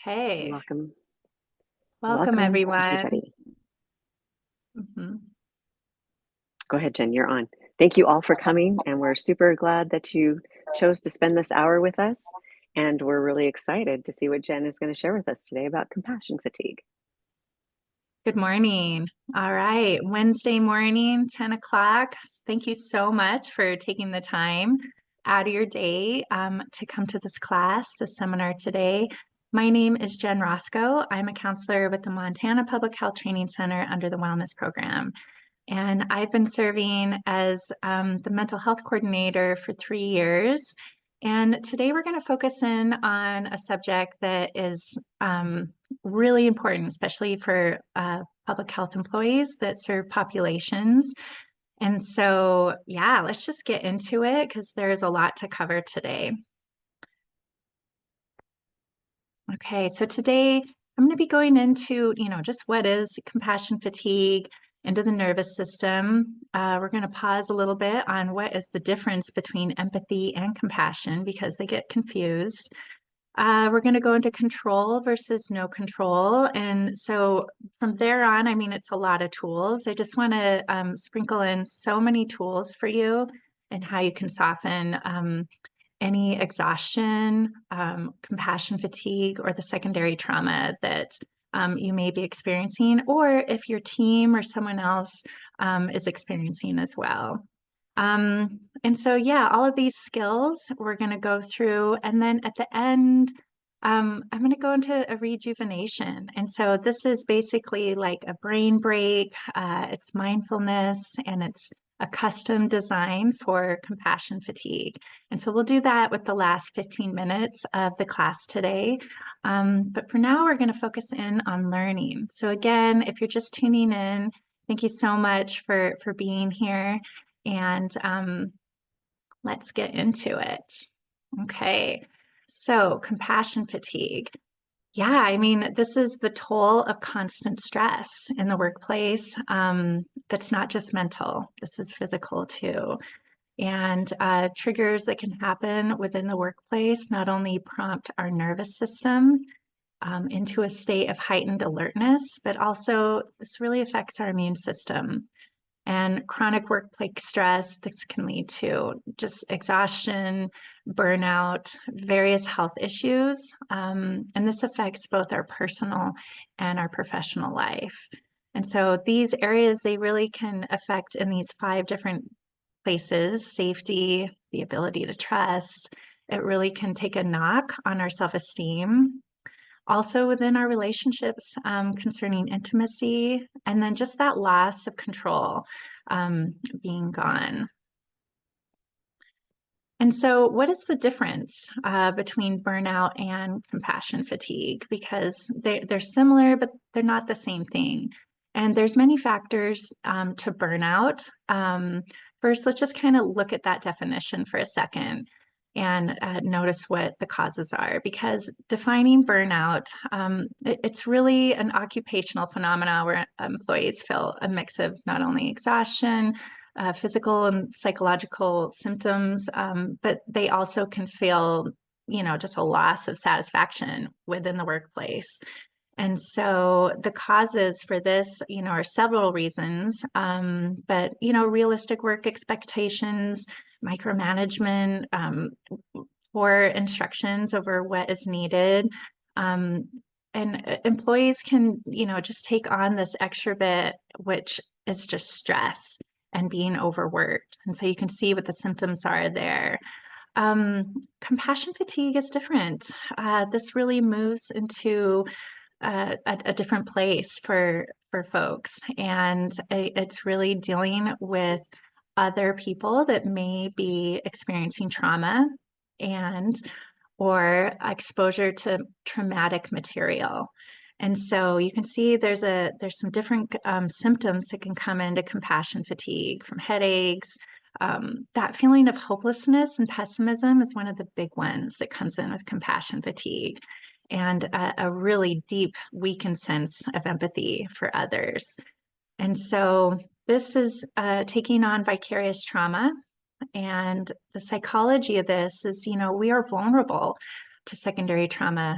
Hey, Welcome, welcome welcome everyone. everybody. Mhm. Go ahead, Jen, you're on. Thank you all for coming, and we're super glad that you chose to spend this hour with us. And we're really excited to see what Jen is going to share with us today about compassion fatigue. Good morning. All right, Wednesday morning, 10 o'clock. Thank you so much for taking the time out of your day to come to this class, this seminar today. My name is Jen Roscoe. I'm a counselor with the Montana Public Health Training Center under the Wellness Program. And I've been serving as the mental health coordinator for 3 years. And today we're going to focus in on a subject that is really important, especially for public health employees that serve populations. And so, yeah, let's just get into it because there's a lot to cover today. Okay, so today I'm going to be going into, just what is compassion fatigue, into the nervous system. We're going to pause a little bit on what is the difference between empathy and compassion because they get confused. We're going to go into control versus no control. And so from there on, I mean, it's a lot of tools. I just want to sprinkle in so many tools for you and how you can soften any exhaustion, compassion fatigue, or the secondary trauma that you may be experiencing, or if your team or someone else is experiencing as well. And so, yeah, all of these skills we're going to go through. And then at the end, I'm going to go into a rejuvenation. And so, this is basically like a brain break, it's mindfulness, and it's a custom design for compassion fatigue. And so, we'll do that with the last 15 minutes of the class today. But for now, we're going to focus in on learning. So, again, if you're just tuning in, thank you so much for being here. And let's get into it. Okay, so compassion fatigue. Yeah, I mean, this is the toll of constant stress in the workplace. That's not just mental, this is physical too. And triggers that can happen within the workplace not only prompt our nervous system into a state of heightened alertness, but also this really affects our immune system. And chronic workplace stress, this can lead to just exhaustion, burnout, various health issues. And this affects both our personal and our professional life. And so these areas, they really can affect in these 5 different places: safety, the ability to trust. It really can take a knock on our self esteem, also within our relationships concerning intimacy, and then just that loss of control being gone. And so, what is the difference between burnout and compassion fatigue? Because they're similar, but they're not the same thing. And there's many factors to burnout. First, let's just kind of look at that definition for a second and notice what the causes are. Because defining burnout, it's really an occupational phenomenon where employees feel a mix of not only exhaustion, physical and psychological symptoms, but they also can feel, just a loss of satisfaction within the workplace. And so the causes for this, are several reasons, but, realistic work expectations, micromanagement, poor instructions over what is needed. Um, and employees can, just take on this extra bit, which is just stress and being overworked. And so you can see what the symptoms are there. Compassion fatigue is different. This really moves into a different place for folks, and it's really dealing with other people that may be experiencing trauma and or exposure to traumatic material. And so you can see there's some different symptoms that can come into compassion fatigue, from headaches. That feeling of hopelessness and pessimism is one of the big ones that comes in with compassion fatigue, and a really deep, weakened sense of empathy for others. And so this is taking on vicarious trauma. And the psychology of this is, we are vulnerable to secondary trauma.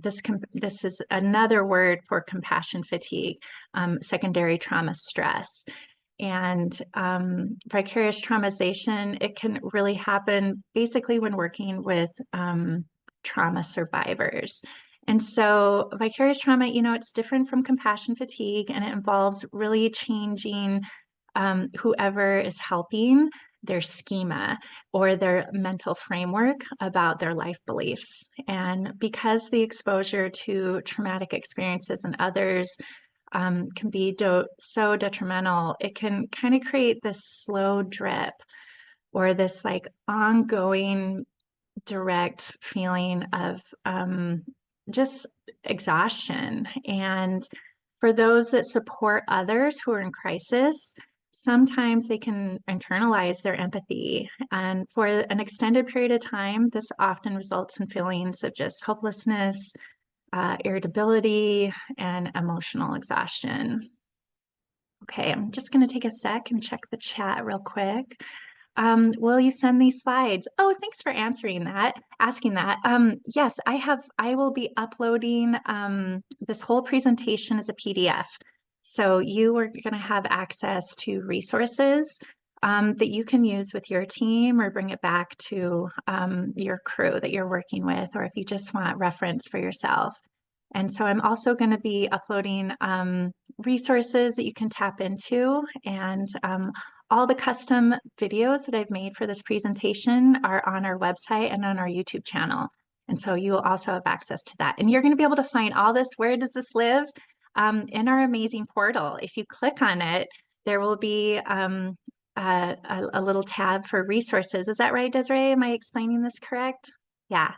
This is another word for compassion fatigue, secondary trauma stress. And vicarious traumatization, it can really happen basically when working with trauma survivors. And so vicarious trauma, it's different from compassion fatigue, and it involves really changing whoever is helping their schema or their mental framework about their life beliefs. And because the exposure to traumatic experiences in others can be so detrimental, it can kind of create this slow drip or this like ongoing direct feeling of just exhaustion. And for those that support others who are in crisis, sometimes they can internalize their empathy. And for an extended period of time, this often results in feelings of just hopelessness, irritability, and emotional exhaustion. Okay, I'm just going to take a sec and check the chat real quick. Will you send these slides? Oh, thanks for asking that. Yes, I will be uploading this whole presentation as a PDF. So you are going to have access to resources that you can use with your team or bring it back to your crew that you're working with, or if you just want reference for yourself. And so I'm also going to be uploading resources that you can tap into, and all the custom videos that I've made for this presentation are on our website and on our YouTube channel. And so you will also have access to that. And you're going to be able to find all this, where does this live? In our amazing portal. If you click on it, there will be a little tab for resources. Is that right, Desiree? Am I explaining this correct? Yeah.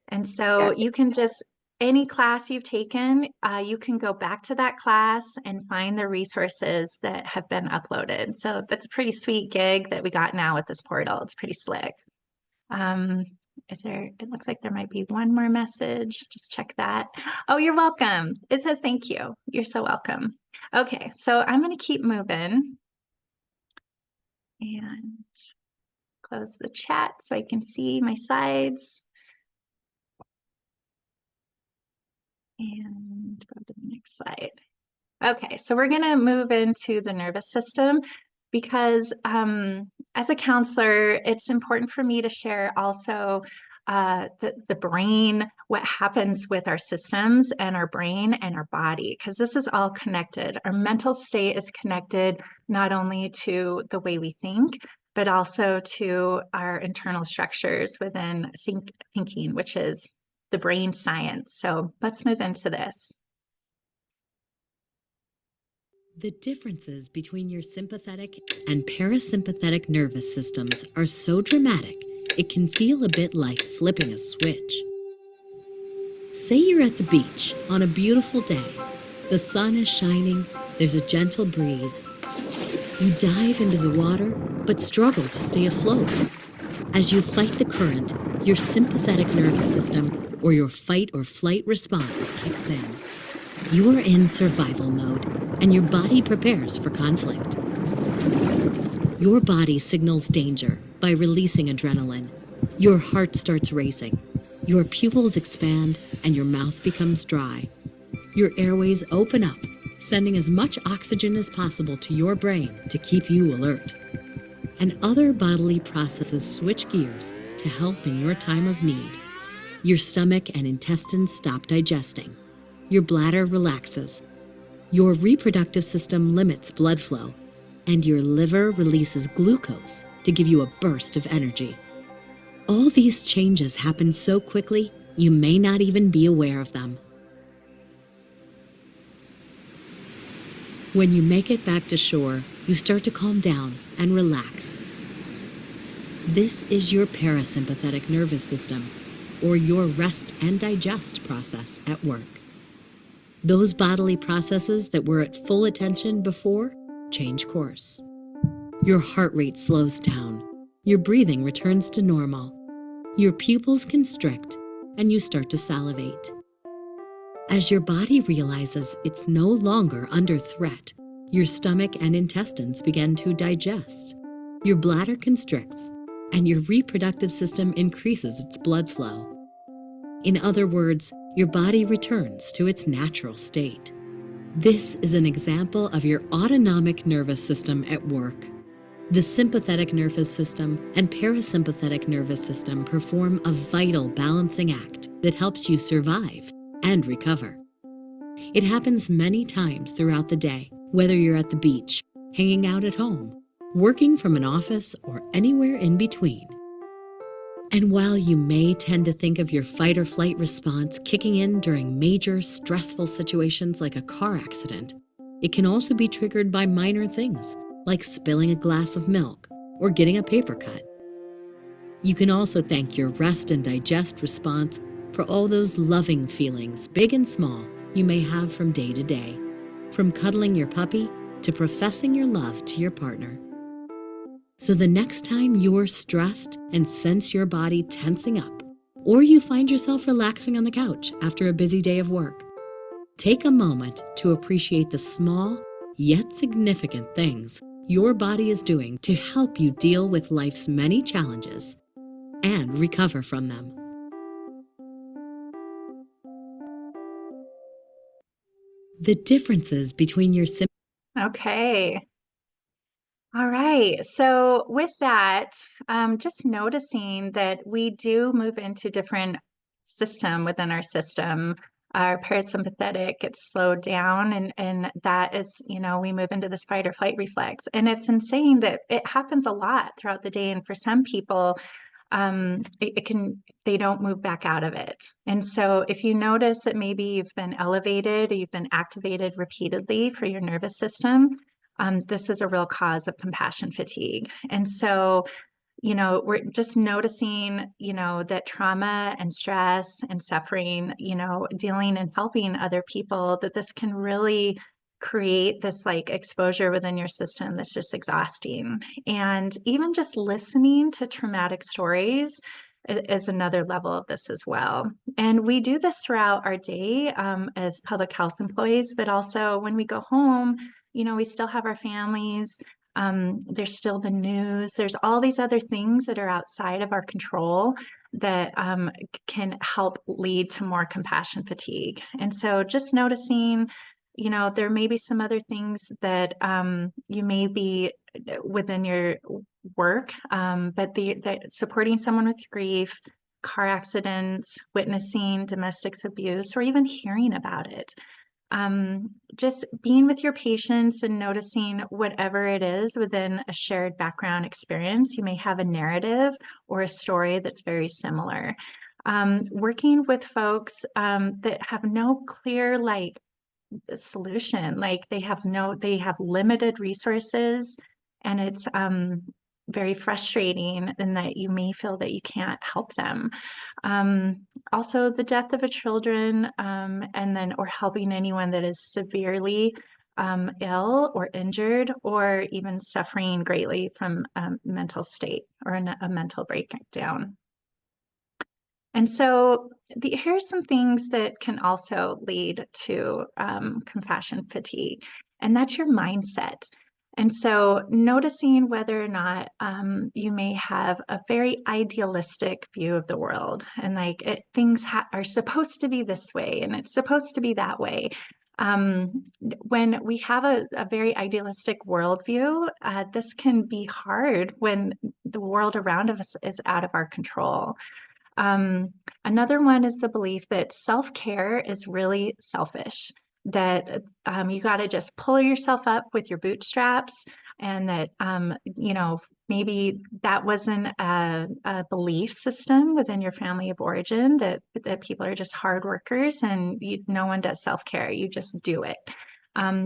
And so you can just, any class you've taken, you can go back to that class and find the resources that have been uploaded. So that's a pretty sweet gig that we got now with this portal. It's pretty slick. It looks like there might be one more message. Just check that. Oh, you're welcome. It says thank you. You're so welcome. Okay, so I'm going to keep moving and close the chat so I can see my slides. And go to the next slide. Okay, so we're going to move into the nervous system because as a counselor, it's important for me to share also the brain, what happens with our systems and our brain and our body, because this is all connected. Our mental state is connected not only to the way we think, but also to our internal structures within thinking, which is the brain science. So let's move into this. The differences between your sympathetic and parasympathetic nervous systems are so dramatic, it can feel a bit like flipping a switch. Say you're at the beach on a beautiful day. The sun is shining, there's a gentle breeze. You dive into the water, but struggle to stay afloat. As you fight the current, your sympathetic nervous system or your fight or flight response kicks in. You are in survival mode, and your body prepares for conflict. Your body signals danger by releasing adrenaline. Your heart starts racing. Your pupils expand, and your mouth becomes dry. Your airways open up, sending as much oxygen as possible to your brain to keep you alert. And other bodily processes switch gears to help in your time of need. Your stomach and intestines stop digesting. Your bladder relaxes. Your reproductive system limits blood flow, and your liver releases glucose to give you a burst of energy. All these changes happen so quickly, you may not even be aware of them. When you make it back to shore, you start to calm down and relax. This is your parasympathetic nervous system, or your rest and digest process at work. Those bodily processes that were at full attention before change course. Your heart rate slows down. Your breathing returns to normal. Your pupils constrict, and you start to salivate. As your body realizes it's no longer under threat, your stomach and intestines begin to digest. Your bladder constricts, and your reproductive system increases its blood flow. In other words, your body returns to its natural state. This is an example of your autonomic nervous system at work. The sympathetic nervous system and parasympathetic nervous system perform a vital balancing act that helps you survive and recover. It happens many times throughout the day, whether you're at the beach, hanging out at home, working from an office, or anywhere in between. And while you may tend to think of your fight or flight response kicking in during major stressful situations like a car accident, it can also be triggered by minor things like spilling a glass of milk or getting a paper cut. You can also thank your rest and digest response for all those loving feelings, big and small, you may have from day to day, from cuddling your puppy to professing your love to your partner. So the next time you're stressed and sense your body tensing up, or you find yourself relaxing on the couch after a busy day of work, take a moment to appreciate the small yet significant things your body is doing to help you deal with life's many challenges and recover from them. The differences between your Okay. All right. So with that, just noticing that we do move into different system within our system. Our parasympathetic gets slowed down, and that is, we move into this fight or flight reflex. And it's insane that it happens a lot throughout the day. And for some people, they don't move back out of it. And so if you notice that maybe you've been elevated or you've been activated repeatedly for your nervous system, this is a real cause of compassion fatigue. And so, we're just noticing, that trauma and stress and suffering, dealing and helping other people, that this can really create this like exposure within your system that's just exhausting. And even just listening to traumatic stories is another level of this as well. And we do this throughout our day as public health employees, but also when we go home, we still have our families. There's still the news. There's all these other things that are outside of our control that can help lead to more compassion fatigue. And so just noticing, there may be some other things that you may be within your work, but the supporting someone with grief, car accidents, witnessing domestic abuse, or even hearing about it. Just being with your patients and noticing whatever it is within a shared background experience. You may have a narrative or a story that's very similar. Working with folks that have no clear solution, they have limited resources, and it's very frustrating in that you may feel that you can't help them. Also the death of a children, or helping anyone that is severely ill or injured, or even suffering greatly from mental state or a mental breakdown. And so here's some things that can also lead to compassion fatigue, and that's your mindset. And so noticing whether or not you may have a very idealistic view of the world, and things are supposed to be this way and it's supposed to be that way. When we have a very idealistic worldview, this can be hard when the world around us is out of our control. Another one is the belief that self-care is really selfish, that you got to just pull yourself up with your bootstraps, and that, maybe that wasn't a belief system within your family of origin, that people are just hard workers and no one does self-care, you just do it.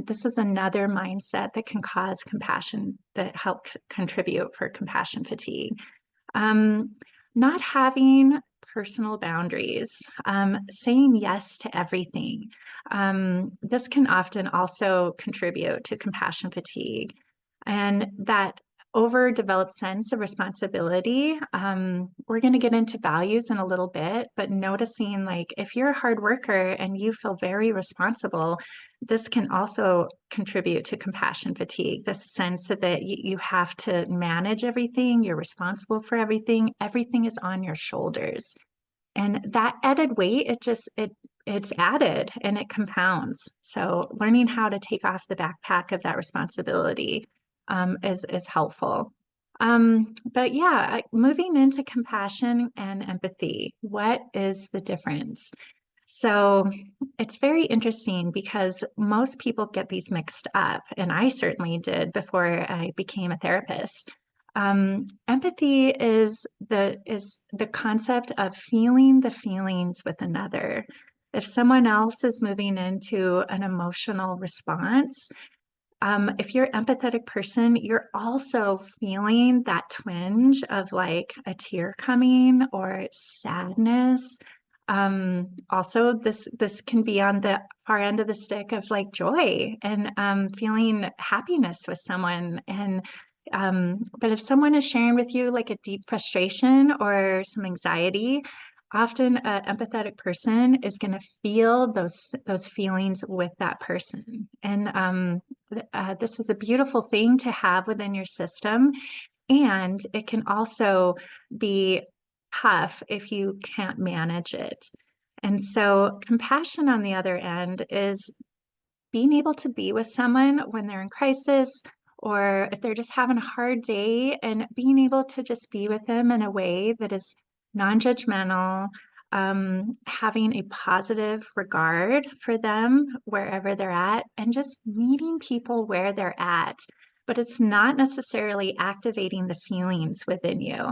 This is another mindset that can cause compassion, that help contribute for compassion fatigue. Not having personal boundaries, saying yes to everything. This can often also contribute to compassion fatigue, and that overdeveloped sense of responsibility. We're going to get into values in a little bit, but noticing if you're a hard worker and you feel very responsible, this can also contribute to compassion fatigue, the sense that you have to manage everything, you're responsible for everything is on your shoulders. And that added weight, it's added and it compounds. So learning how to take off the backpack of that responsibility is helpful. But yeah, moving into compassion and empathy, what is the difference? So it's very interesting because most people get these mixed up, and I certainly did before I became a therapist. Empathy is the concept of feeling the feelings with another. If someone else is moving into an emotional response, if you're an empathetic person, you're also feeling that twinge of like a tear coming or sadness. Also, this can be on the far end of the stick of like joy and feeling happiness with someone. And but if someone is sharing with you like a deep frustration or some anxiety, often an empathetic person is going to feel those feelings with that person. And this is a beautiful thing to have within your system. And it can also be tough if you can't manage it. And so, compassion on the other end is being able to be with someone when they're in crisis or if they're just having a hard day and being able to just be with them in a way that is non-judgmental, having a positive regard for them wherever they're at, and just meeting people where they're at. But it's not necessarily activating the feelings within you.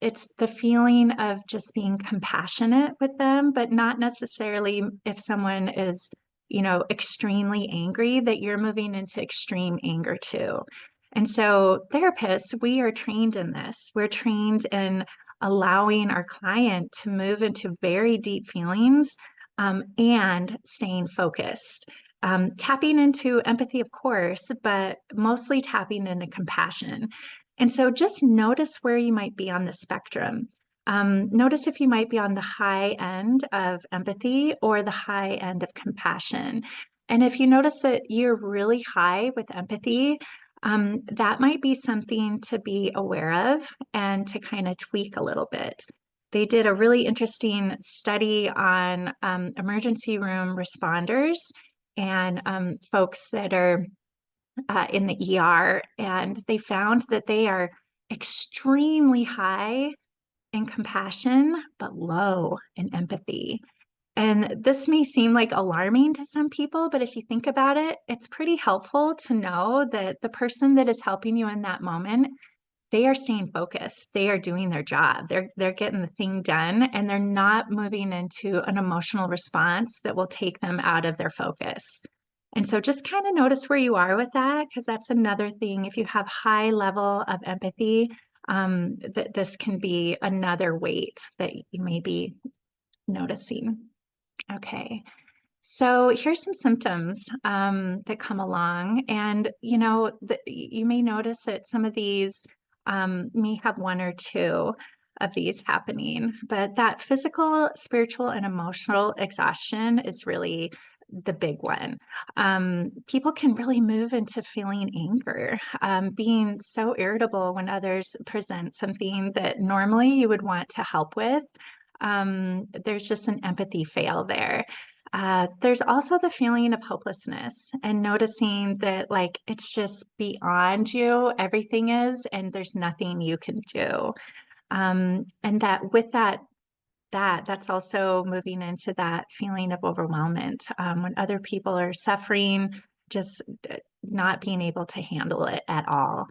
It's the feeling of just being compassionate with them, but not necessarily if someone is extremely angry, that you're moving into extreme anger too. And so therapists, we are trained in this. We're trained in allowing our client to move into very deep feelings and staying focused. Tapping into empathy, of course, but mostly tapping into compassion. And so just notice where you might be on the spectrum. Notice if you might be on the high end of empathy or the high end of compassion. And if you notice that you're really high with empathy, that might be something to be aware of and to kind of tweak a little bit. They did a really interesting study on emergency room responders and folks that are in the ER, and they found that they are extremely high in compassion, but low in empathy. And this may seem like alarming to some people, but if you think about it, it's pretty helpful to know that the person that is helping you in that moment, they are staying focused. They are doing their job. They're getting the thing done, and they're not moving into an emotional response that will take them out of their focus. And so just kind of notice where you are with that, because that's another thing. If you have high level of empathy, that this can be another weight that you may be noticing. Okay. So here's some symptoms that come along, and you may notice that some of these may have one or two of these happening, but that physical, spiritual, and emotional exhaustion is really the big one. People can really move into feeling anger, being so irritable when others present something that normally you would want to help with. There's just an empathy fail there. There's also the feeling of hopelessness and noticing that like it's just beyond you, everything is, and there's nothing you can do. And that with that's also moving into that feeling of overwhelmment when other people are suffering, just not being able to handle it at all.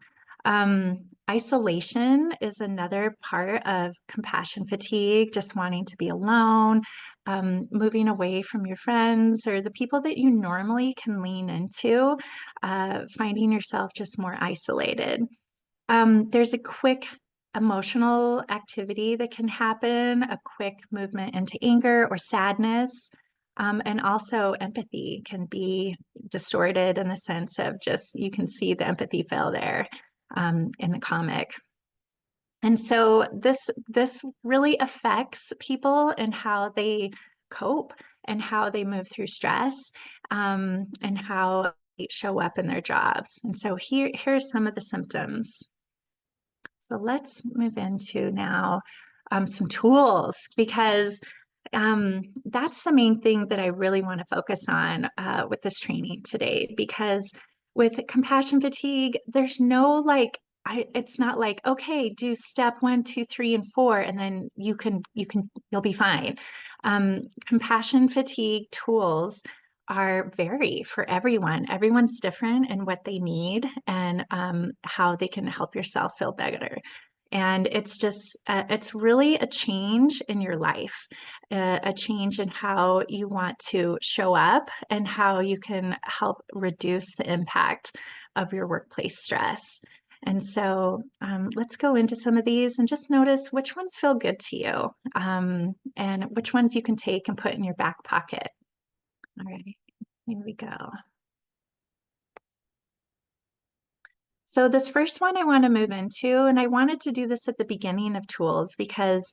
Isolation is another part of compassion fatigue, just wanting to be alone, moving away from your friends or the people that you normally can lean into, finding yourself just more isolated. There's a quick emotional activity that can happen, a quick movement into anger or sadness. And also empathy can be distorted in the sense of just, you can see the empathy fail there in the comic. And so this really affects people and how they cope and how they move through stress and how they show up in their jobs. And so here's some of the symptoms. So let's move into now some tools, because that's the main thing that I really want to focus on with this training today. Because with compassion fatigue, there's no like, it's not like, okay, do step 1, 2, 3, and 4, and then you'll be fine. Compassion fatigue tools vary for everyone. Everyone's different in what they need and how they can help yourself feel better. And it's just, it's really a change in your life, a change in how you want to show up and how you can help reduce the impact of your workplace stress. And so let's go into some of these and just notice which ones feel good to you, and which ones you can take and put in your back pocket. All right, here we go. So this first one I want to move into, and I wanted to do this at the beginning of tools because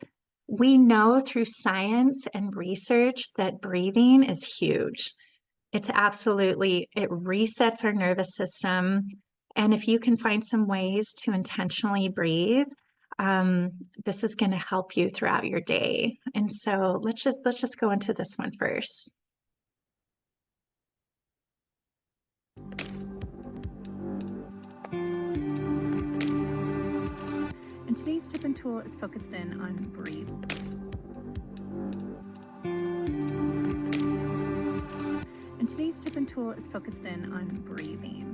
we know through science and research that breathing is huge. It resets our nervous system. And if you can find some ways to intentionally breathe, this is going to help you throughout your day. And so let's just go into this one first. And today's tip and tool is focused in on breathe. And today's tip and tool is focused in on breathing.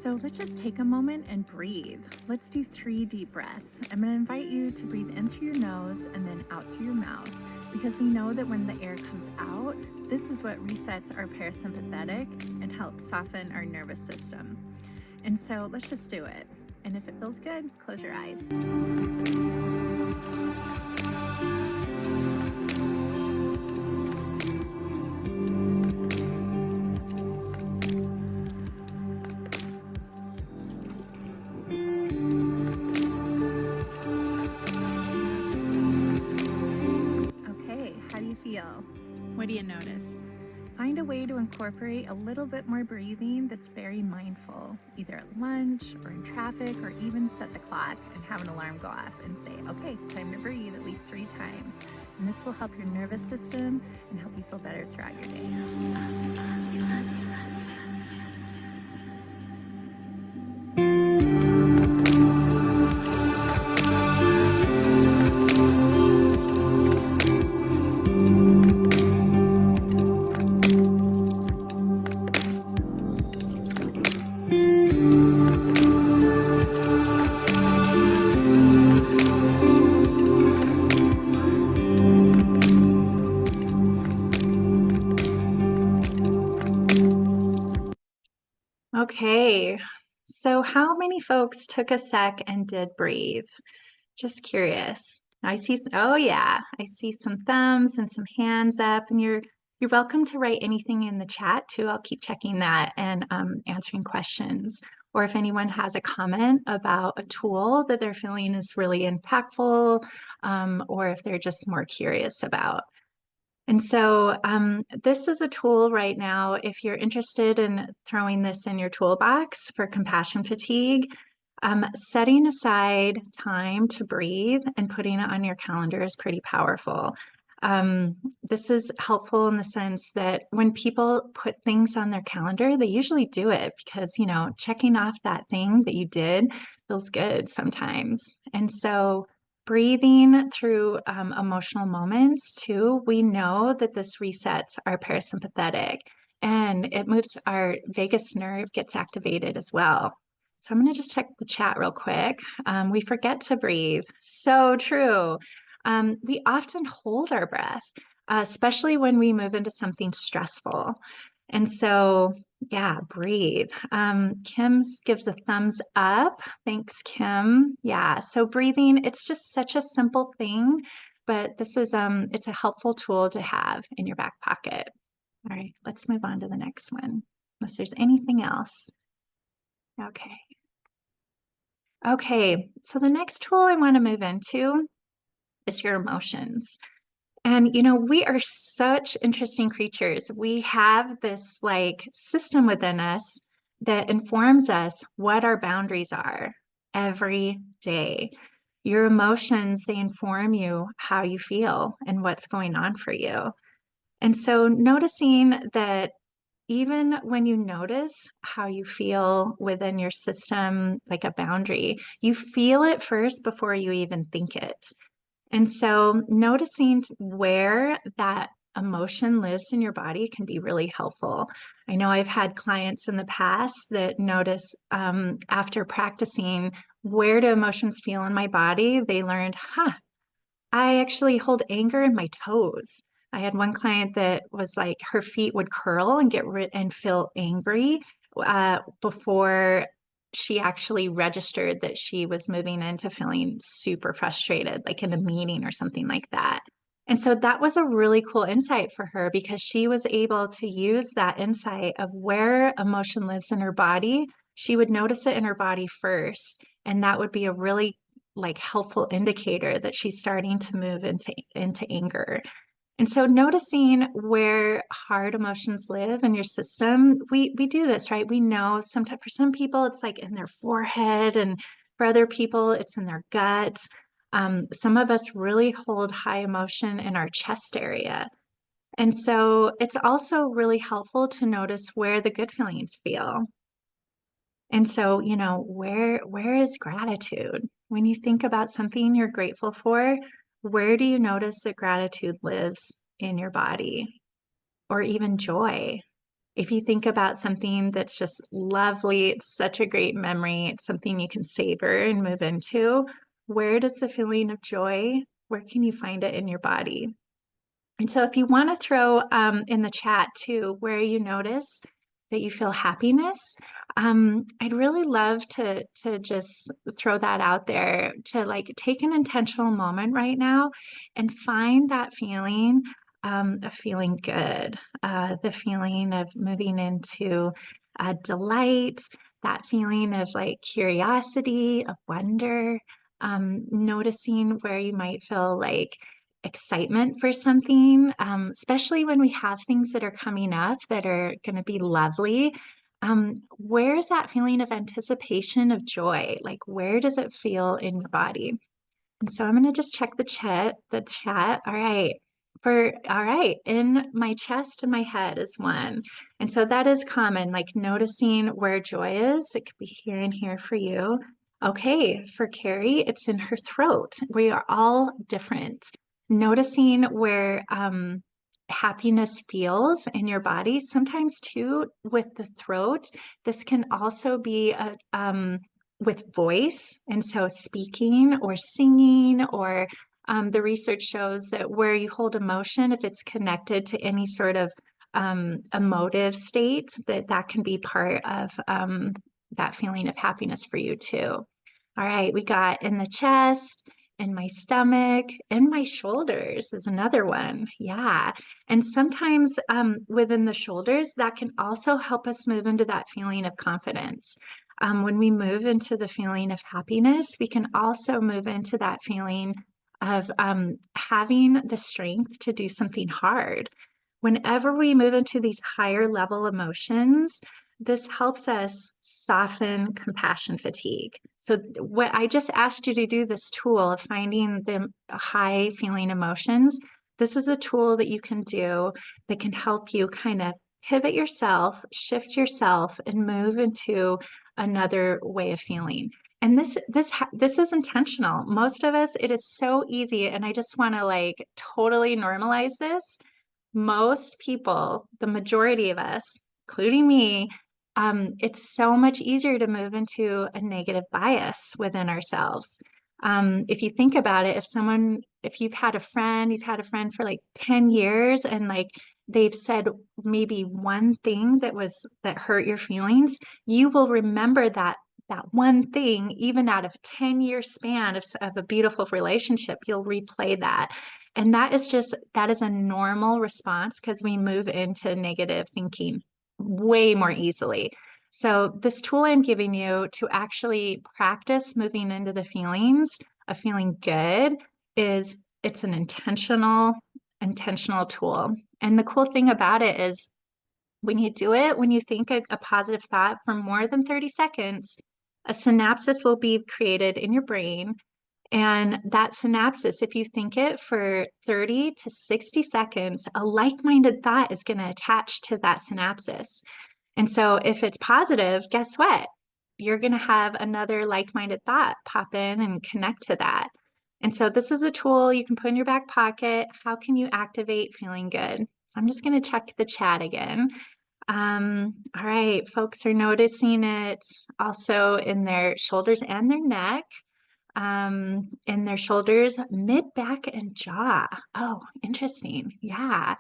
So let's just take a moment and breathe. Let's do 3 deep breaths. I'm going to invite you to breathe in through your nose and then out through your mouth, because we know that when the air comes out, this is what resets our parasympathetic and helps soften our nervous system. And so let's just do it. And if it feels good, close your eyes. What do you notice? Find a way to incorporate a little bit more breathing that's very mindful, either at lunch or in traffic, or even set the clock and have an alarm go off and say, okay, time to breathe at least 3 times. And this will help your nervous system and help you feel better throughout your day. Okay, so how many folks took a sec and did breathe? Just curious. Oh yeah, I see some thumbs and some hands up, and you're welcome to write anything in the chat too. I'll keep checking that and answering questions. Or if anyone has a comment about a tool that they're feeling is really impactful, or if they're just more curious about. And so this is a tool right now, if you're interested in throwing this in your toolbox for compassion fatigue, setting aside time to breathe and putting it on your calendar is pretty powerful. This is helpful in the sense that when people put things on their calendar, they usually do it because, you know, checking off that thing that you did feels good sometimes. And so breathing through emotional moments too, we know that this resets our parasympathetic and it moves our vagus nerve, gets activated as well. So I'm going to just check the chat real quick. We forget to breathe. So true. We often hold our breath, especially when we move into something stressful. And so, yeah, breathe. Kim's gives a thumbs up. Thanks, Kim. Yeah, so breathing, it's just such a simple thing, but this is it's a helpful tool to have in your back pocket. All right, let's move on to the next one, unless there's anything else. Okay. Okay, so the next tool I want to move into is your emotions. And, you know, we are such interesting creatures. We have this like system within us that informs us what our boundaries are every day. Your emotions, they inform you how you feel and what's going on for you. And so noticing that even when you notice how you feel within your system, like a boundary, you feel it first before you even think it. And so noticing where that emotion lives in your body can be really helpful. I know I've had clients in the past that notice after practicing, where do emotions feel in my body? They learned, I actually hold anger in my toes. I had one client that was like her feet would curl and and feel angry before she actually registered that she was moving into feeling super frustrated, like in a meeting or something like that. And so that was a really cool insight for her because she was able to use that insight of where emotion lives in her body. She would notice it in her body first, and that would be a really like helpful indicator that she's starting to move into anger. And so noticing where hard emotions live in your system, we do this, right? We know sometimes for some people it's like in their forehead, and for other people it's in their gut. Some of us really hold high emotion in our chest area. And so it's also really helpful to notice where the good feelings feel. And so, where is gratitude? When you think about something you're grateful for, where do you notice that gratitude lives in your body? Or even joy. If you think about something that's just lovely, it's such a great memory, it's something you can savor and move into, where does the feeling of joy, where can you find it in your body? And so if you want to throw in the chat too, where you notice that you feel happiness, I'd really love to just throw that out there, to like take an intentional moment right now and find that feeling of feeling good, the feeling of moving into delight, that feeling of like curiosity, of wonder, noticing where you might feel like excitement for something, especially when we have things that are coming up that are going to be lovely. Where's that feeling of anticipation of joy? Like, where does it feel in your body? And so I'm going to just check the chat. The chat. All right, in my chest and my head is one. And so that is common, like noticing where joy is. It could be here and here for you. Okay, for Carrie, it's in her throat. We are all different. Noticing where happiness feels in your body. Sometimes too, with the throat, this can also be with voice. And so speaking or singing, or the research shows that where you hold emotion, if it's connected to any sort of emotive state, that can be part of that feeling of happiness for you too. All right, we got in the chest, in my stomach, in my shoulders is another one. Yeah. And sometimes within the shoulders, that can also help us move into that feeling of confidence. When we move into the feeling of happiness, we can also move into that feeling of having the strength to do something hard. Whenever we move into these higher level emotions, this helps us soften compassion fatigue. So what I just asked you to do, this tool of finding the high feeling emotions, this is a tool that you can do that can help you kind of pivot yourself, shift yourself, and move into another way of feeling. And this is intentional. Most of us, it is so easy, and I just want to like totally normalize this. Most people, the majority of us, including me, it's so much easier to move into a negative bias within ourselves. If you think about it, if you've had a friend for like 10 years, and like they've said maybe one thing that hurt your feelings, you will remember that one thing, even out of a 10-year span of a beautiful relationship, you'll replay that. And that is a normal response because we move into negative thinking way more easily. So this tool I'm giving you to actually practice moving into the feelings of feeling good it's an intentional tool. And the cool thing about it is when you do it, when you think a positive thought for more than 30 seconds, a synapses will be created in your brain, And that synapses, if you think it for 30 to 60 seconds, a like-minded thought is going to attach to that synapses. And so if it's positive, guess what? You're going to have another like-minded thought pop in and connect to that. And so this is a tool you can put in your back pocket. How can you activate feeling good? So I'm just going to check the chat again. All right, folks are noticing it also in their shoulders and their neck, in their shoulders, mid, back, and jaw. Oh, interesting. Yeah.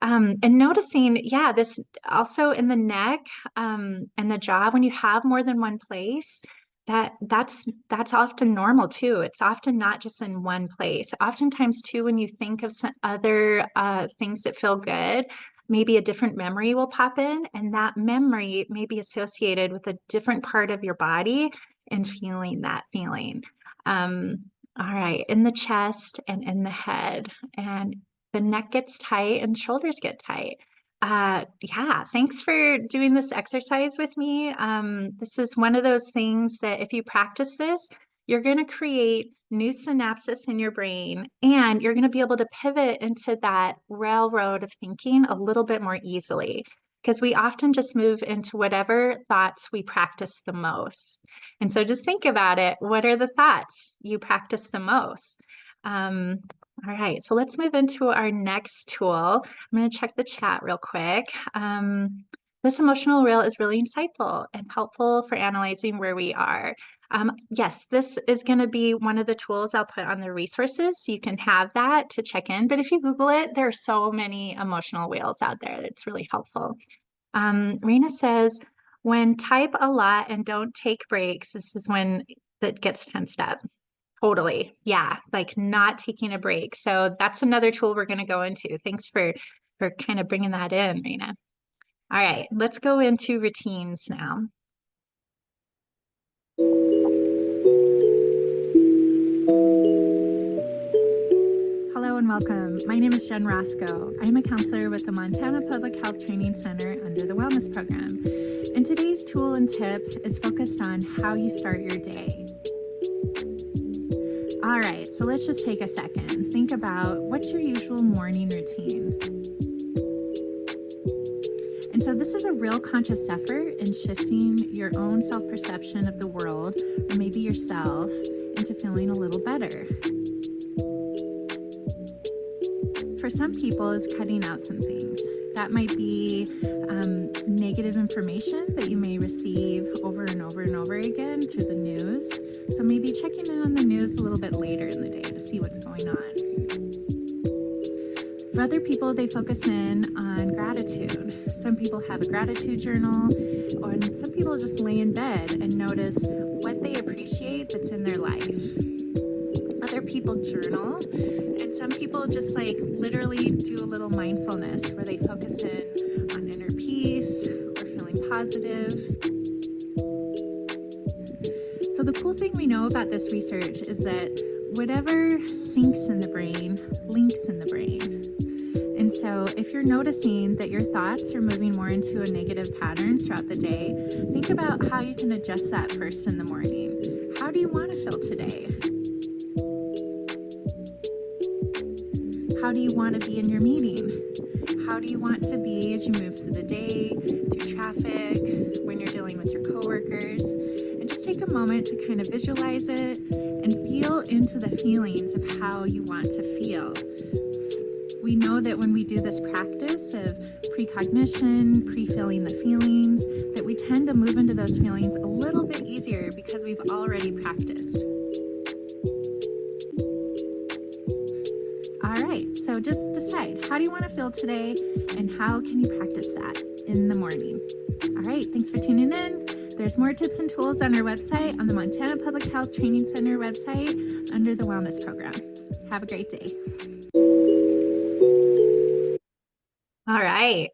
And noticing, yeah, this also in the neck, and the jaw, when you have more than one place, that's often normal too. It's often not just in one place. Oftentimes too, when you think of some other things that feel good, maybe a different memory will pop in, and that memory may be associated with a different part of your body and feeling that feeling. All right, in the chest and in the head, and the neck gets tight and shoulders get tight. Yeah, thanks for doing this exercise with me. This is one of those things that if you practice this, you're going to create new synapses in your brain, and you're going to be able to pivot into that railroad of thinking a little bit more easily, because we often just move into whatever thoughts we practice the most. And so just think about it. What are the thoughts you practice the most? All right, so let's move into our next tool. I'm going to check the chat real quick. This emotional wheel is really insightful and helpful for analyzing where we are. Yes, this is going to be one of the tools I'll put on the resources, so you can have that to check in. But if you Google it, there are so many emotional wheels out there. It's really helpful. Rena says, when type a lot and don't take breaks, this is when that gets tensed up. Totally. Yeah. Like not taking a break. So that's another tool we're going to go into. Thanks for kind of bringing that in, Rena. All right, let's go into routines now. Hello and welcome. My name is Jen Roscoe. I'm a counselor with the Montana Public Health Training Center under the Wellness Program. And today's tool and tip is focused on how you start your day. All right, so let's just take a second. Think about what's your usual morning routine. And so this is a real conscious effort in shifting your own self-perception of the world, or maybe yourself, into feeling a little better. For some people, it's cutting out some things. That might be negative information that you may receive over and over and over again through the news. So maybe checking in on the news a little bit later in the day to see what's going on. For other people, they focus in on gratitude. Some people have a gratitude journal, or some people just lay in bed and notice what they appreciate that's in their life. Other people journal, and some people just like literally do a little mindfulness where they focus in on inner peace or feeling positive. So the cool thing we know about this research is that whatever sinks in the brain links in the brain. And so if you're noticing that your thoughts are moving more into a negative pattern throughout the day, think about how you can adjust that first in the morning. How do you want to feel today? How do you want to be in your meeting? How do you want to be as you move through the day, through traffic, when you're dealing with your coworkers? And just take a moment to kind of visualize it and feel into the feelings of how you want to feel. We know that when we do this practice of precognition, pre-feeling the feelings, that we tend to move into those feelings a little bit easier because we've already practiced. All right, so just decide, how do you want to feel today, and how can you practice that in the morning? All right, thanks for tuning in. There's more tips and tools on our website, on the Montana Public Health Training Center website under the Wellness Program. Have a great day. All right.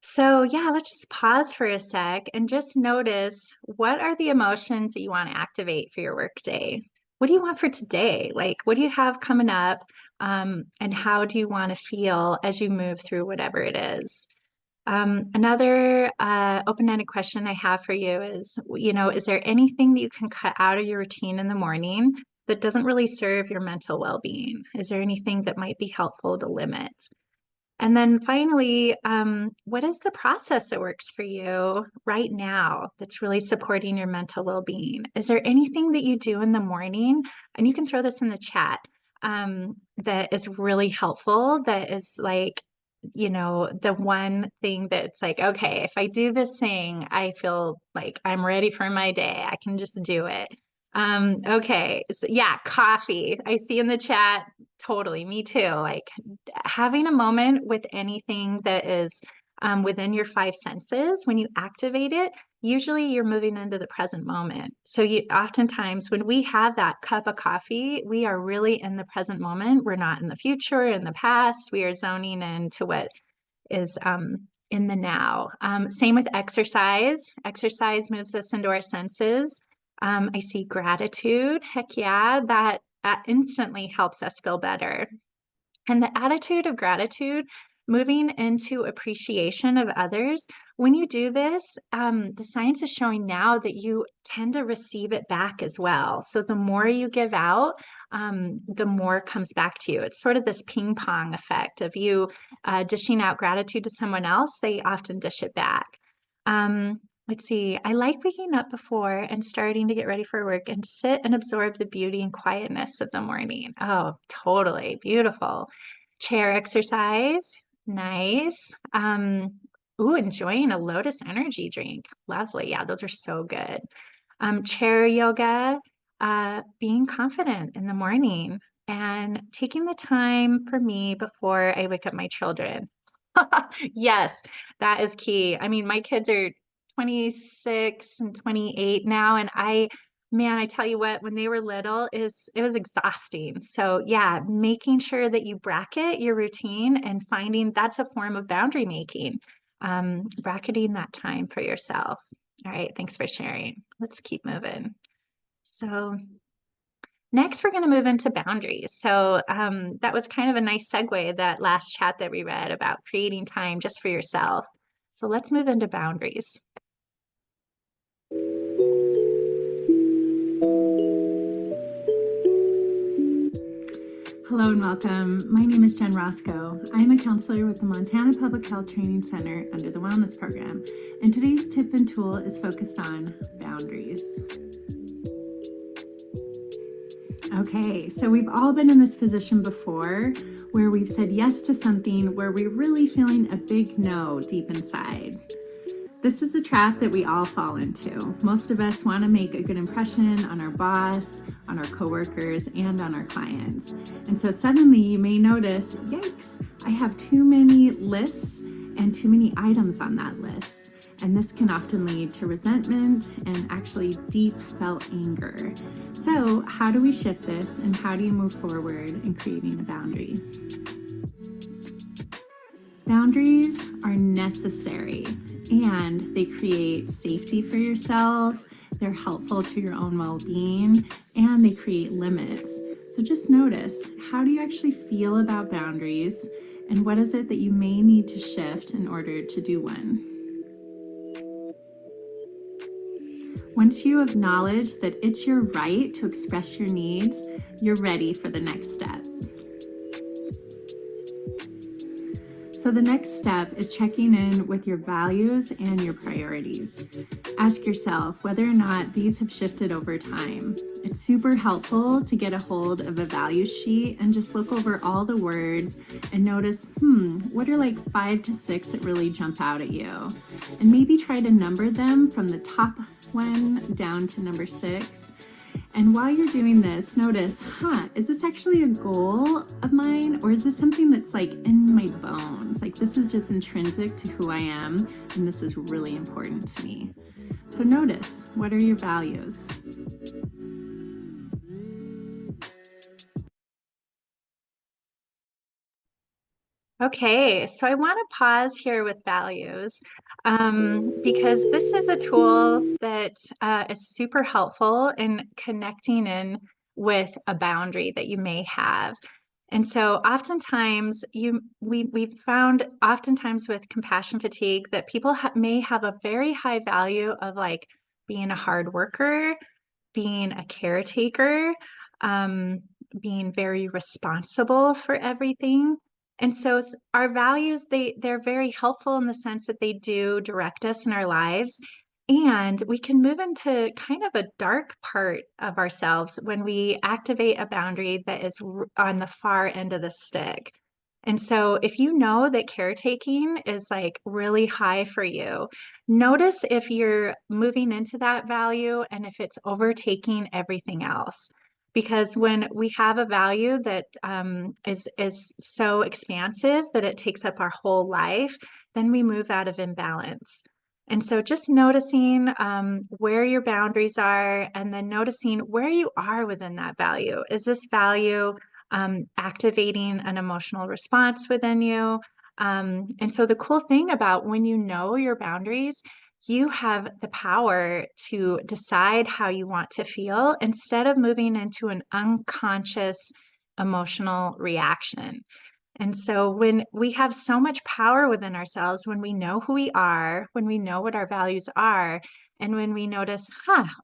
So yeah, let's just pause for a sec and just notice, what are the emotions that you want to activate for your workday? What do you want for today? Like, what do you have coming up? And how do you want to feel as you move through whatever it is? Another open-ended question I have for you is, is there anything that you can cut out of your routine in the morning that doesn't really serve your mental well-being? Is there anything that might be helpful to limit? And then finally, what is the process that works for you right now that's really supporting your mental well-being? Is there anything that you do in the morning? And you can throw this in the chat, that is really helpful, that is like, the one thing that's like, okay, if I do this thing, I feel like I'm ready for my day. I can just do it. Okay. So yeah, coffee. I see in the chat. Totally. Me too. Like having a moment with anything that is within your five senses, when you activate it, usually you're moving into the present moment. So oftentimes when we have that cup of coffee, we are really in the present moment. We're not in the future, in the past. We are zoning into what is in the now. Same with exercise. Exercise moves us into our senses. I see gratitude. Heck yeah, that instantly helps us feel better. And the attitude of gratitude, moving into appreciation of others. When you do this, the science is showing now that you tend to receive it back as well. So the more you give out, the more comes back to you. It's sort of this ping pong effect of you dishing out gratitude to someone else. They often dish it back. Let's see. I like waking up before and starting to get ready for work and sit and absorb the beauty and quietness of the morning. Oh, totally. Beautiful. Chair exercise. Nice. Enjoying a Lotus energy drink. Lovely. Yeah, those are so good. Chair yoga, being confident in the morning and taking the time for me before I wake up my children. Yes, that is key. I mean, my kids are 26 and 28 now, and man, I tell you what, when they were little, it was exhausting. So yeah, making sure that you bracket your routine and finding that's a form of boundary making, bracketing that time for yourself. All right, thanks for sharing. Let's keep moving. So next, we're going to move into boundaries. So that was kind of a nice segue, that last chat that we read about creating time just for yourself. So let's move into boundaries. Hello and welcome. My name is Jen Roscoe. I'm a counselor with the Montana Public Health Training Center under the Wellness Program. And today's tip and tool is focused on boundaries. Okay, so we've all been in this position before where we've said yes to something where we're really feeling a big no deep inside. This is a trap that we all fall into. Most of us want to make a good impression on our boss, on our coworkers, and on our clients. And so suddenly you may notice, yikes, I have too many lists and too many items on that list. And this can often lead to resentment and actually deep felt anger. So how do we shift this, and how do you move forward in creating a boundary? Boundaries are necessary, and they create safety for yourself, they're helpful to your own well-being, and they create limits. So just notice, how do you actually feel about boundaries, and what is it that you may need to shift in order to do one? Once you acknowledge that it's your right to express your needs, you're ready for the next step. So the next step is checking in with your values and your priorities. Ask yourself whether or not these have shifted over time. It's super helpful to get a hold of a value sheet and just look over all the words and notice, what are like 5 to 6 that really jump out at you? And maybe try to number them from the top one down to number 6. And while you're doing this, notice, is this actually a goal of mine, or is this something that's like in my bones? Like this is just intrinsic to who I am, and this is really important to me. So notice, what are your values? Okay, so I want to pause here with values because this is a tool that is super helpful in connecting in with a boundary that you may have. And so oftentimes we've found oftentimes with compassion fatigue that people may have a very high value of like being a hard worker, being a caretaker, being very responsible for everything. And so our values, they're very helpful in the sense that they do direct us in our lives. And we can move into kind of a dark part of ourselves when we activate a boundary that is on the far end of the stick. And so if you know that caretaking is like really high for you, notice if you're moving into that value and if it's overtaking everything else. Because when we have a value that is so expansive that it takes up our whole life, then we move out of imbalance. And so just noticing where your boundaries are and then noticing where you are within that value. Is this value activating an emotional response within you? And so the cool thing about when you know your boundaries, you have the power to decide how you want to feel instead of moving into an unconscious emotional reaction. And so when we have so much power within ourselves, when we know who we are, when we know what our values are, and when we notice,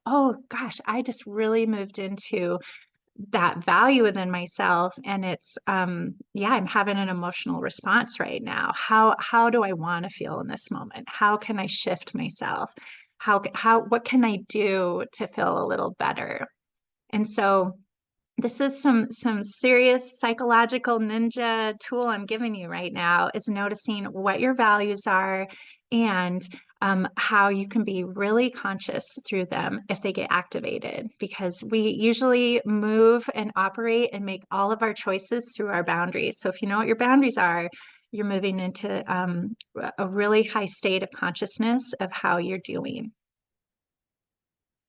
oh gosh, I just really moved into that value within myself, and it's yeah, I'm having an emotional response right now. How do I want to feel in this moment? How can I shift myself? What can I do to feel a little better? And so this is some serious psychological ninja tool I'm giving you right now, is noticing what your values are and how you can be really conscious through them if they get activated, because we usually move and operate and make all of our choices through our boundaries. So if you know what your boundaries are, you're moving into a really high state of consciousness of how you're doing.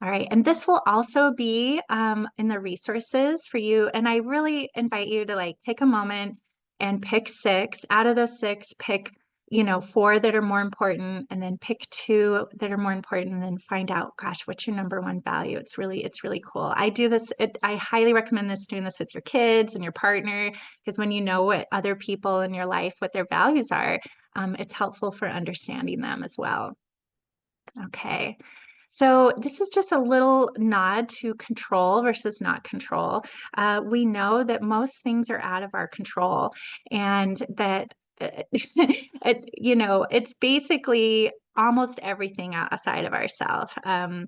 All right, and this will also be in the resources for you. And I really invite you to like take a moment and pick 6. Out of those 6, pick, 4 that are more important, and then pick 2 that are more important, and then find out, gosh, what's your number one value? It's really cool. I do this. I highly recommend doing this with your kids and your partner, because when you know what other people in your life, what their values are, it's helpful for understanding them as well. Okay. So this is just a little nod to control versus not control. We know that most things are out of our control, and that it's basically almost everything outside of ourselves. And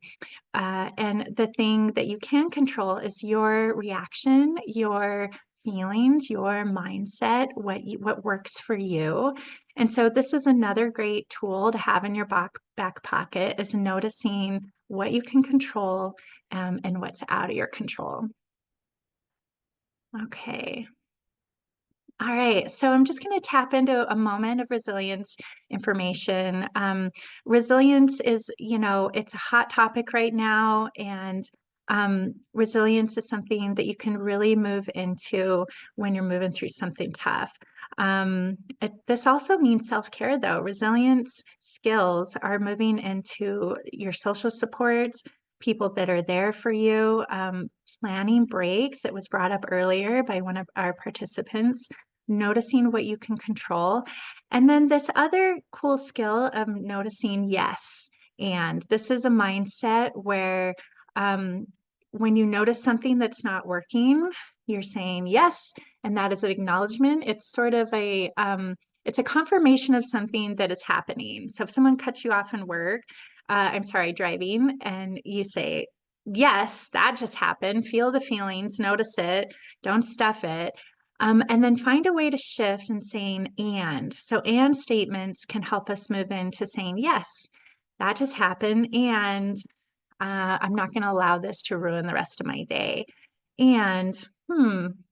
the thing that you can control is your reaction, your feelings, your mindset, what works for you. And so this is another great tool to have in your back pocket, is noticing what you can control and what's out of your control. Okay. All right, so I'm just going to tap into a moment of resilience information. Resilience is, it's a hot topic right now, and resilience is something that you can really move into when you're moving through something tough. This also means self-care, though. Resilience skills are moving into your social supports, people that are there for you, planning breaks that was brought up earlier by one of our participants, noticing what you can control. And then this other cool skill of noticing yes. And this is a mindset where when you notice something that's not working, you're saying yes, and that is an acknowledgement. It's sort of it's a confirmation of something that is happening. So if someone cuts you off in work, driving, and you say, yes, that just happened. Feel the feelings, notice it, don't stuff it. And then find a way to shift and saying and. So and statements can help us move into saying, yes, that just happened. And I'm not going to allow this to ruin the rest of my day. And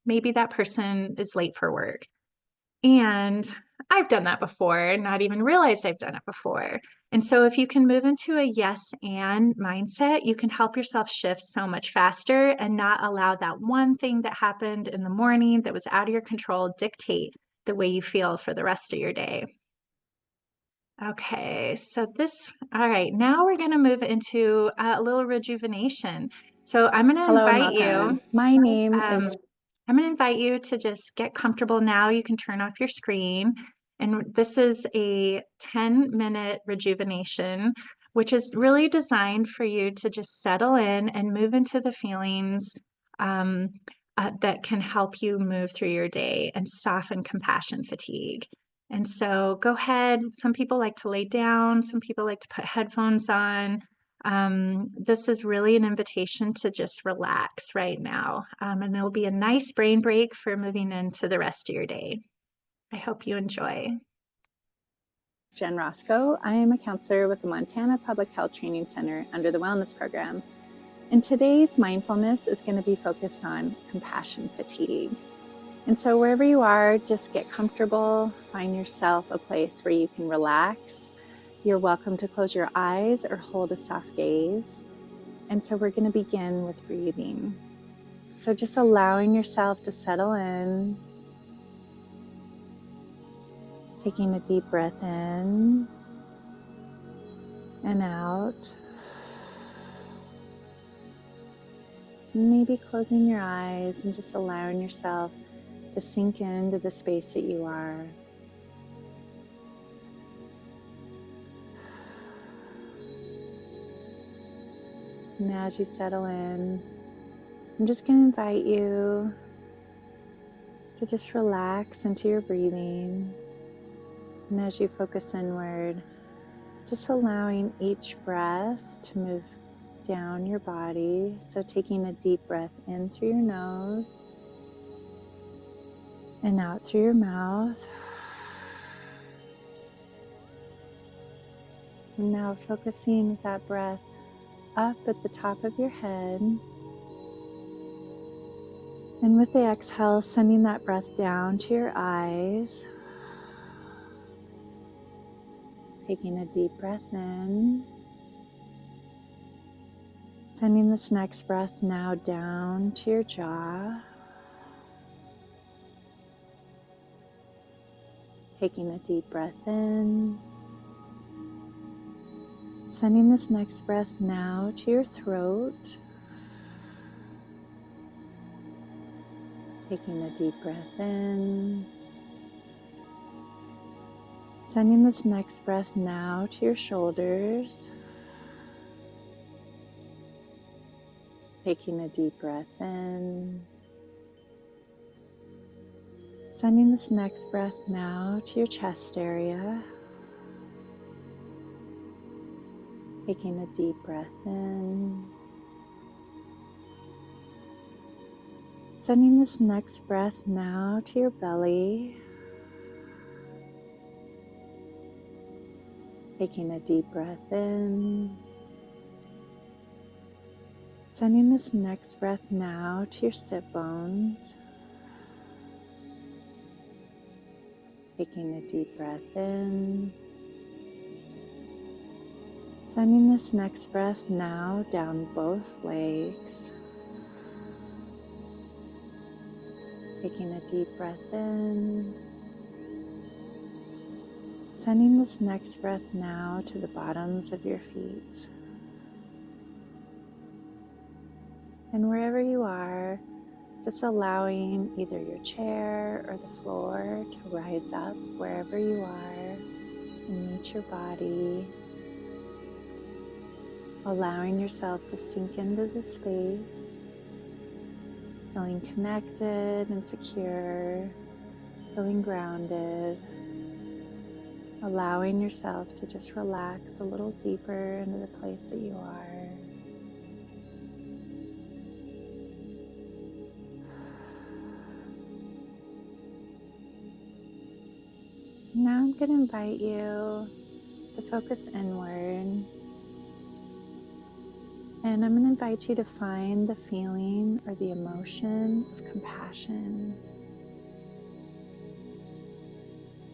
maybe that person is late for work. And I've done that before, not even realized I've done it before. And so if you can move into a yes and mindset, you can help yourself shift so much faster and not allow that one thing that happened in the morning that was out of your control dictate the way you feel for the rest of your day. Okay, all right, now we're going to move into a little rejuvenation. So I'm going to Hello, invite Malcolm. you. My name is. I'm going to invite you to just get comfortable now. You can turn off your screen. And this is a 10-minute rejuvenation, which is really designed for you to just settle in and move into the feelings that can help you move through your day and soften compassion fatigue. And so go ahead. Some people like to lay down, some people like to put headphones on. This is really an invitation to just relax right now. And it'll be a nice brain break for moving into the rest of your day. I hope you enjoy. Jen Roscoe. I am a counselor with the Montana Public Health Training Center under the Wellness Program. And today's mindfulness is going to be focused on compassion fatigue. And so wherever you are, just get comfortable, find yourself a place where you can relax. You're welcome to close your eyes or hold a soft gaze. And so we're going to begin with breathing. So just allowing yourself to settle in, taking a deep breath in and out. Maybe closing your eyes and just allowing yourself to sink into the space that you are. Now as you settle in, I'm just going to invite you to just relax into your breathing. And as you focus inward, just allowing each breath to move down your body. So taking a deep breath in through your nose and out through your mouth. And now focusing with that breath up at the top of your head. And with the exhale, sending that breath down to your eyes. Taking a deep breath in. Sending this next breath now down to your jaw. Taking a deep breath in. Sending this next breath now to your throat. Taking a deep breath in. Sending this next breath now to your shoulders. Taking a deep breath in. Sending this next breath now to your chest area. Taking a deep breath in. Sending this next breath now to your belly. Taking a deep breath in. Sending this next breath now to your sit bones. Taking a deep breath in. Sending this next breath now down both legs. Taking a deep breath in. Sending this next breath now to the bottoms of your feet. And wherever you are, just allowing either your chair or the floor to rise up wherever you are and meet your body. Allowing yourself to sink into the space, feeling connected and secure, feeling grounded. Allowing yourself to just relax a little deeper into the place that you are. Now I'm going to invite you to focus inward. And I'm going to invite you to find the feeling or the emotion of compassion.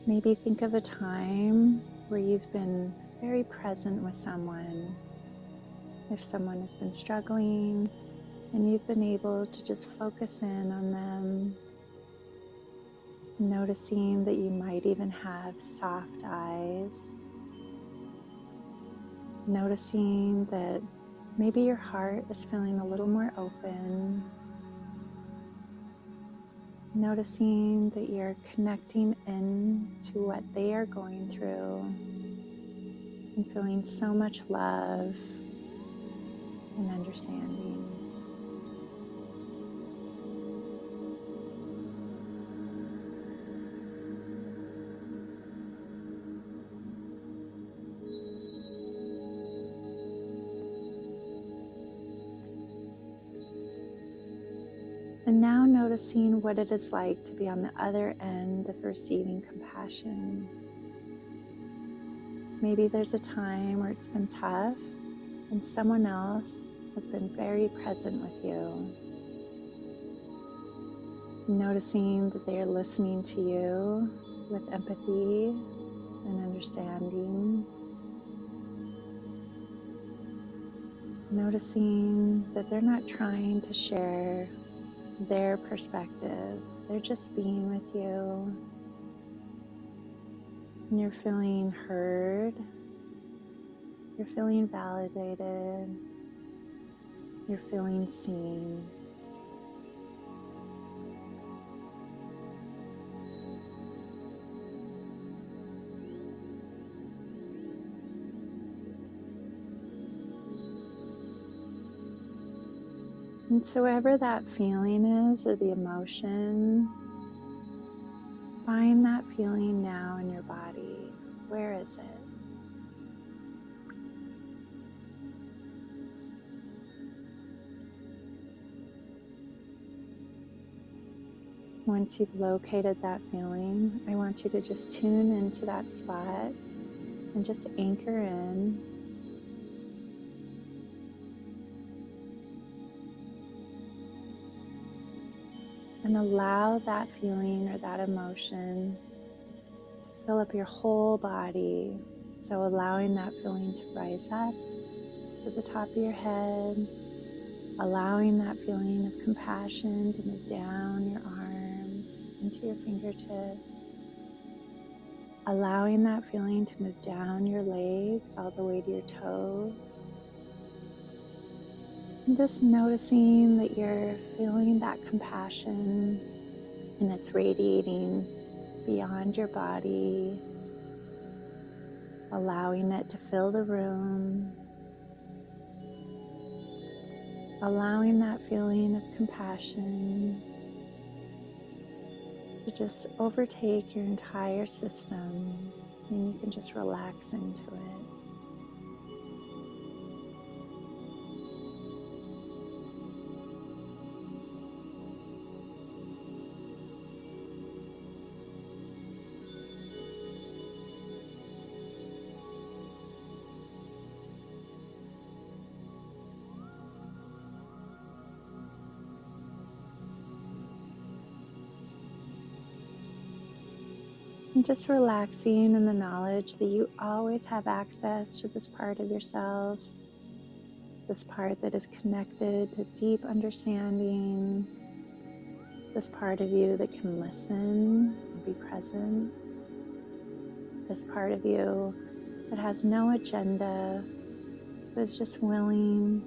Maybe think of a time where you've been very present with someone. If someone has been struggling and you've been able to just focus in on them, noticing that you might even have soft eyes, noticing that maybe your heart is feeling a little more open, noticing that you're connecting in to what they are going through and feeling so much love and understanding. noticing what it is like to be on the other end of receiving compassion. Maybe there's a time where it's been tough and someone else has been very present with you. Noticing that they are listening to you with empathy and understanding. Noticing that they're not trying to share their perspective, they're just being with you. And you're feeling heard, you're feeling validated, you're feeling seen. And so wherever that feeling is or the emotion, find that feeling now in your body. Where is it? Once you've located that feeling, I want you to just tune into that spot and just anchor in. And allow that feeling or that emotion to fill up your whole body. So allowing that feeling to rise up to the top of your head, allowing that feeling of compassion to move down your arms into your fingertips, allowing that feeling to move down your legs all the way to your toes. And just noticing that you're feeling that compassion and it's radiating beyond your body, allowing it to fill the room, allowing that feeling of compassion to just overtake your entire system, and you can just relax into it. And just relaxing in the knowledge that you always have access to this part of yourself, this part that is connected to deep understanding, this part of you that can listen and be present, this part of you that has no agenda, but is just willing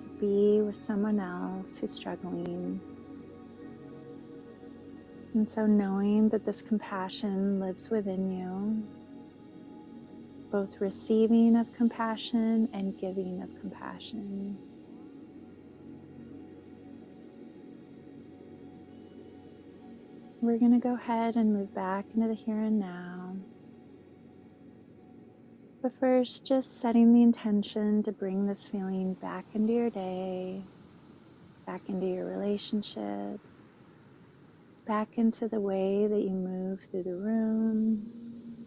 to be with someone else who's struggling. And so knowing that this compassion lives within you, both receiving of compassion and giving of compassion. We're going to go ahead and move back into the here and now. But first, just setting the intention to bring this feeling back into your day, back into your relationship, back into the way that you move through the room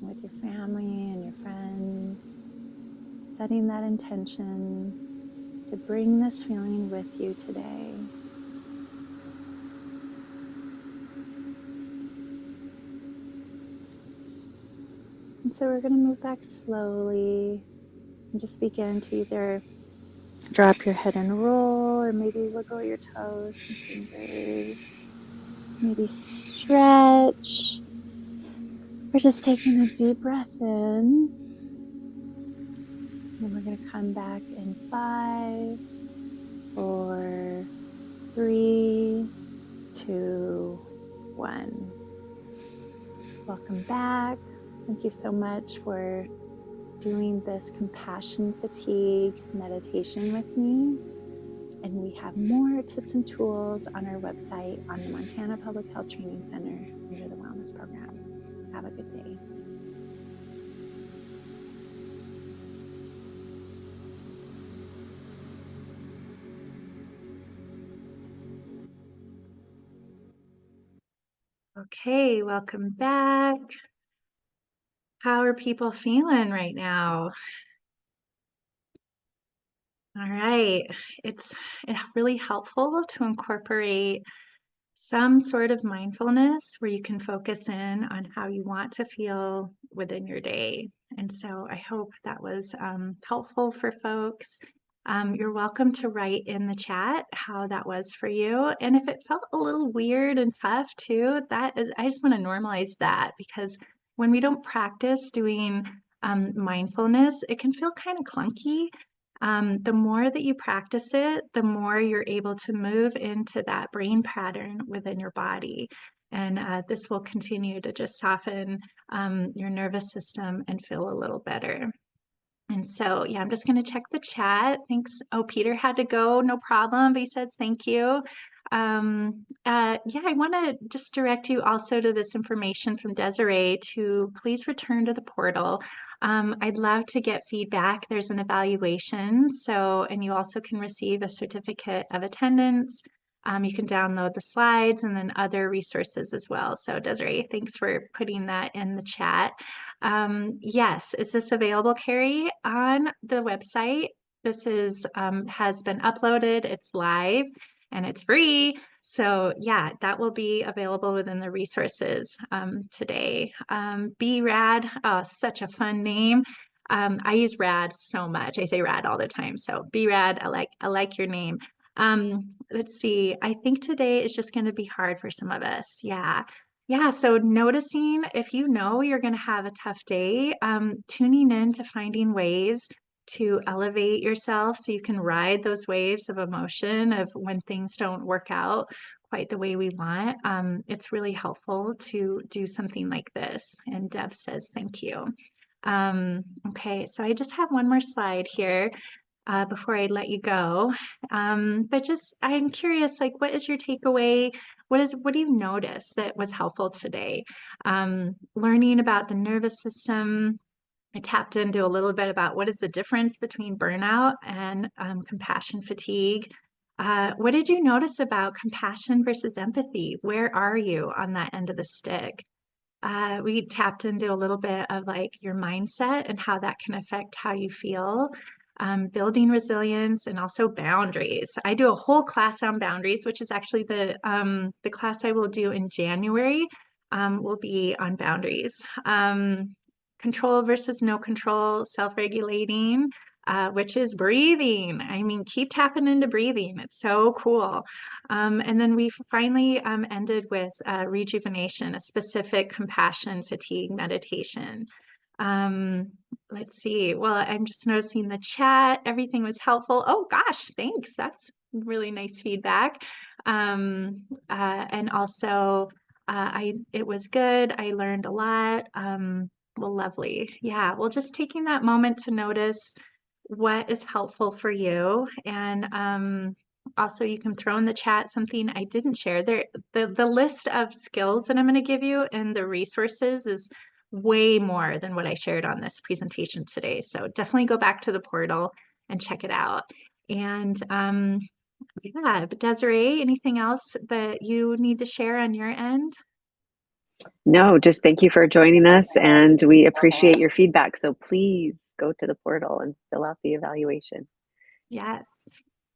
with your family and your friends, setting that intention to bring this feeling with you today. And so we're going to move back slowly and just begin to either drop your head and roll, or maybe wiggle your toes and fingers, maybe stretch. We're just taking a deep breath in, and we're going to come back in 5, 4, 3, 2, 1. Welcome back. Thank you so much for doing this compassion fatigue meditation with me. And we have more tips and tools on our website on the Montana Public Health Training Center under the Wellness Program. Have a good day. Okay, welcome back. How are people feeling right now? All right, it's really helpful to incorporate some sort of mindfulness where you can focus in on how you want to feel within your day. And so I hope that was helpful for folks. You're welcome to write in the chat how that was for you. And if it felt a little weird and tough too, I just want to normalize that, because when we don't practice doing mindfulness, it can feel kind of clunky. The more that you practice it, the more you're able to move into that brain pattern within your body. And this will continue to just soften your nervous system and feel a little better. And so, yeah, I'm just going to check the chat. Thanks. Oh, Peter had to go. No problem. But he says thank you. Yeah, I want to just direct you also to this information from Desiree to please return to the portal. I'd love to get feedback. There's an evaluation. So, and you also can receive a certificate of attendance. You can download the slides and then other resources as well. So Desiree, thanks for putting that in the chat. Yes, is this available, Carrie, on the website? This has been uploaded, it's live, and it's free. So yeah, that will be available within the resources today. B-Rad, oh, such a fun name. I use rad so much. I say rad all the time. So B-Rad, I like your name. Let's see. I think today is just going to be hard for some of us. Yeah. Yeah. So noticing if you know you're going to have a tough day, tuning in to finding ways to elevate yourself so you can ride those waves of emotion of when things don't work out quite the way we want. It's really helpful to do something like this. And Deb says, thank you. Okay, so I just have one more slide here before I let you go. But just, I'm curious, like, what is your takeaway? What do you notice that was helpful today? Learning about the nervous system. I tapped into a little bit about what is the difference between burnout and compassion fatigue. What did you notice about compassion versus empathy? Where are you on that end of the stick? We tapped into a little bit of like your mindset and how that can affect how you feel, building resilience, and also boundaries. I do a whole class on boundaries, which is actually the class I will do in January, will be on boundaries. Control versus no control, self-regulating, which is breathing. I mean, keep tapping into breathing. It's so cool. And then we finally ended with rejuvenation, a specific compassion fatigue meditation. Let's see. Well, I'm just noticing the chat. Everything was helpful. Oh gosh, thanks. That's really nice feedback. And also, it was good. I learned a lot. Well, lovely. Yeah. Well, just taking that moment to notice what is helpful for you, and also you can throw in the chat something I didn't share there. The list of skills that I'm going to give you and the resources is way more than what I shared on this presentation today. So definitely go back to the portal and check it out. And yeah, but Desiree, anything else that you need to share on your end? No, just thank you for joining us, and we appreciate your feedback. So please go to the portal and fill out the evaluation. Yes.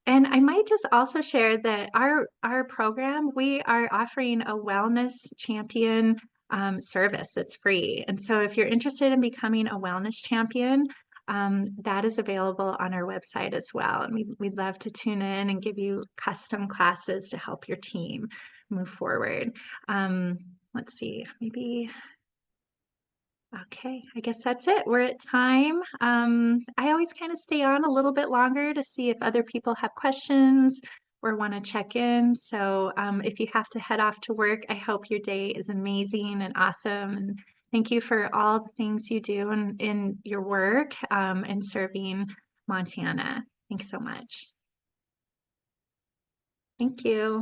And I might just also share that our program, we are offering a wellness champion service that's free. And so if you're interested in becoming a wellness champion, that is available on our website as well. And we'd love to tune in and give you custom classes to help your team move forward. Let's see, maybe. Okay, I guess that's it. We're at time. I always kind of stay on a little bit longer to see if other people have questions or want to check in. So if you have to head off to work, I hope your day is amazing and awesome. And thank you for all the things you do in your work and serving Montana. Thanks so much. Thank you.